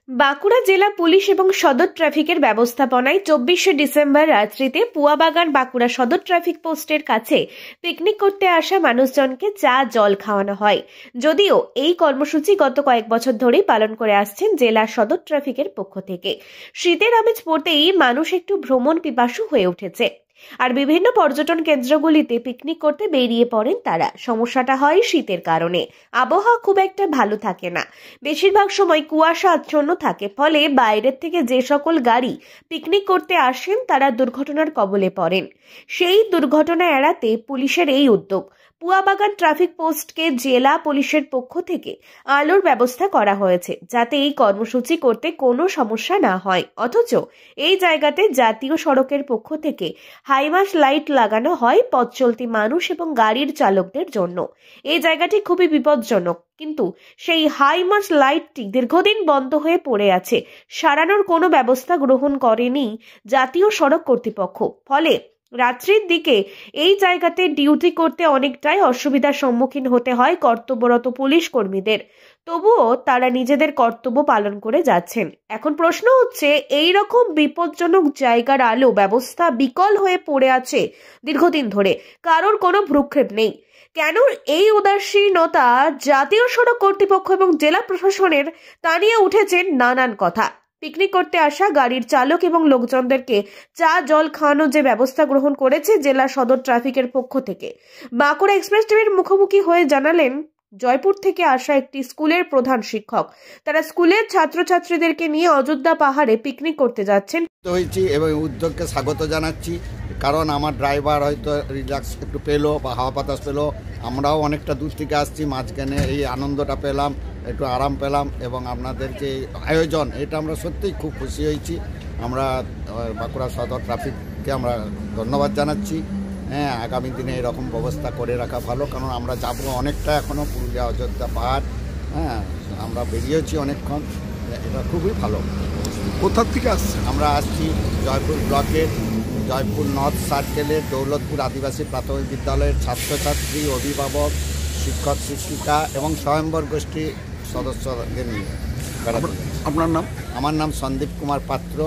বাঁকুড়া জেলা পুলিশ এবং সদর ট্রাফিকের ব্যবস্থাপনায় 24শে ডিসেম্বর রাত্রিতে পুয়াবাগান বাঁকুড়া সদর ট্রাফিক পোস্টের কাছে পিকনিক করতে আসা মানুষজনকে চা জল খাওয়ানো হয়। যদিও এই কর্মসূচি গত কয়েক বছর ধরেই পালন করে আসছেন জেলা সদর ট্রাফিকের পক্ষ থেকে। শীতের আমেজ পড়তেই মানুষ একটু ভ্রমণ পিপাসু হয়ে উঠেছে আর বিভিন্ন পর্যটন কেন্দ্রগুলিতে পিকনিক করতে বেরিয়ে পড়েন তারা। সমস্যাটা হয় শীতের কারণে আবহাওয়া খুব একটা ভালো থাকে না, বেশিরভাগ সময় কুয়াশা আচ্ছন্ন থাকে, ফলে বাইরের থেকে যে সকল গাড়ি পিকনিক করতে আসেন তারা দুর্ঘটনার কবলে পড়েন। সেই দুর্ঘটনা এড়াতে পুলিশের এই উদ্যোগ। পুয়াবাগান ট্রাফিক পোস্টকে জেলা পুলিশের পক্ষ থেকে আলোর ব্যবস্থা করা হয়েছে যাতে এই কর্মসূচি করতে কোনো সমস্যা না হয়। অথচ এই জায়গাতে জাতীয় সড়কের পক্ষ থেকে হাইমাস লাইট লাগানো হয় পথ চলতি মানুষ এবং গাড়ির চালকদের জন্য। এই জায়গাটি খুবই বিপজ্জনক, কিন্তু সেই হাইমাস লাইটটি দীর্ঘদিন বন্ধ হয়ে পড়ে আছে। সারানোর কোনো ব্যবস্থা গ্রহণ করেনি জাতীয় সড়ক কর্তৃপক্ষ। ফলে রাত্রির দিকে এই জায়গাতে ডিউটি করতে অনেকটাই অসুবিধার সম্মুখীন হতে হয় কর্তব্যরত পুলিশ কর্মীদের। তবুও তারা নিজেদের কর্তব্য পালন করে যাচ্ছেন। এখন প্রশ্ন হচ্ছে, এই রকম বিপজ্জনক জায়গার আলো ব্যবস্থা বিকল হয়ে পড়ে আছে দীর্ঘদিন ধরে, কারোর কোনো ভ্রুক্ষেপ নেই। কেন এই উদাসীনতা জাতীয় সড়ক কর্তৃপক্ষ এবং জেলা প্রশাসনের, তা নিয়ে উঠেছে নানান কথা। পিকনিক করতে আসা গাড়ির চালক এবং লোকজনদেরকে চা জল খাওয়ানোর যে ব্যবস্থা গ্রহণ করেছে জেলা সদর ট্রাফিকের পক্ষ থেকে, বাঁকুড়া এক্সপ্রেস টিভির মুখোমুখি হয়ে জানালেন জয়পুর থেকে আসা একটি স্কুলের প্রধান শিক্ষক। তারা স্কুলের ছাত্রছাত্রীদেরকে নিয়ে অযোধ্যা পাহাড়ে পিকনিক করতে যাচ্ছেন হয়েছি এবং উদ্যোগকে স্বাগত জানাচ্ছি। কারণ আমার ড্রাইভার হয়তো রিল্যাক্স একটু পেলো বা হাওয়া বাতাস পেলো, আমরাও অনেকটা দূর থেকে আসছি, মাঝখানে এই আনন্দটা পেলাম, একটু আরাম পেলাম এবং আপনাদের যে আয়োজন এটা আমরা সত্যিই খুব খুশি হয়েছি। আমরা বাঁকুড়া সদর ট্রাফিককে আমরা ধন্যবাদ জানাচ্ছি। হ্যাঁ, আগামী দিনে এরকম ব্যবস্থা করে রাখা ভালো, কারণ আমরা যাবো অনেকটা এখনও পুরুলিয়া অযোধ্যা পাহাড়। হ্যাঁ, আমরা বেরিয়েছি অনেকক্ষণ, এটা খুবই ভালো। কোথা থেকে আসছে? আমরা আসছি জয়পুর ব্লকের জয়পুর নর্থ সার্কেলের দৌলতপুর আদিবাসী প্রাথমিক বিদ্যালয়ের ছাত্রছাত্রী, অভিভাবক, শিক্ষক শিক্ষিকা এবং স্বয়ম্বর গোষ্ঠী সদস্যদের নিয়ে। আপনার নাম? আমার নাম সন্দীপ কুমার পাত্র,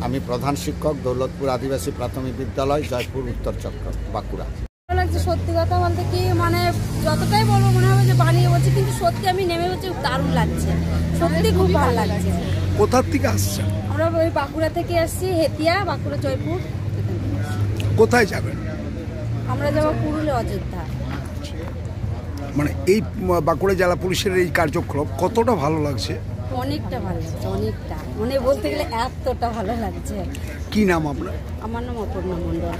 আমি প্রধান শিক্ষক, দৌলতপুর আদিবাসী প্রাথমিক বিদ্যালয়, জয়পুর উত্তর চক্র, বাঁকুড়া। ভালো লাগছে, সত্যি কথা বলতে কি মানে যতটাই বলবো মনে হবে যে বানিয়ে বলছি, কিন্তু সত্যি আমি নেমে বলছি দারুণ লাগছে, সত্যি খুব ভালো লাগছে। কোথা থেকে আসছে? আমরা ওই বাঁকুড়া থেকে আসছি, হেতিয়া, বাঁকুড়া জয়পুর। কোথায় যাবেন? আমরা যাবো পুরুলিয়া অযোধ্যা। মানে এই বাঁকুড়া জেলা পুলিশের এই কার্যক্রম কতটা ভালো লাগছে? অনেকটা ভালো লাগছে, অনেকটা, মানে বলতে গেলে এতটা ভালো লাগছে। কি নাম আপনার? আমার নাম অপর্ণা মণ্ডল।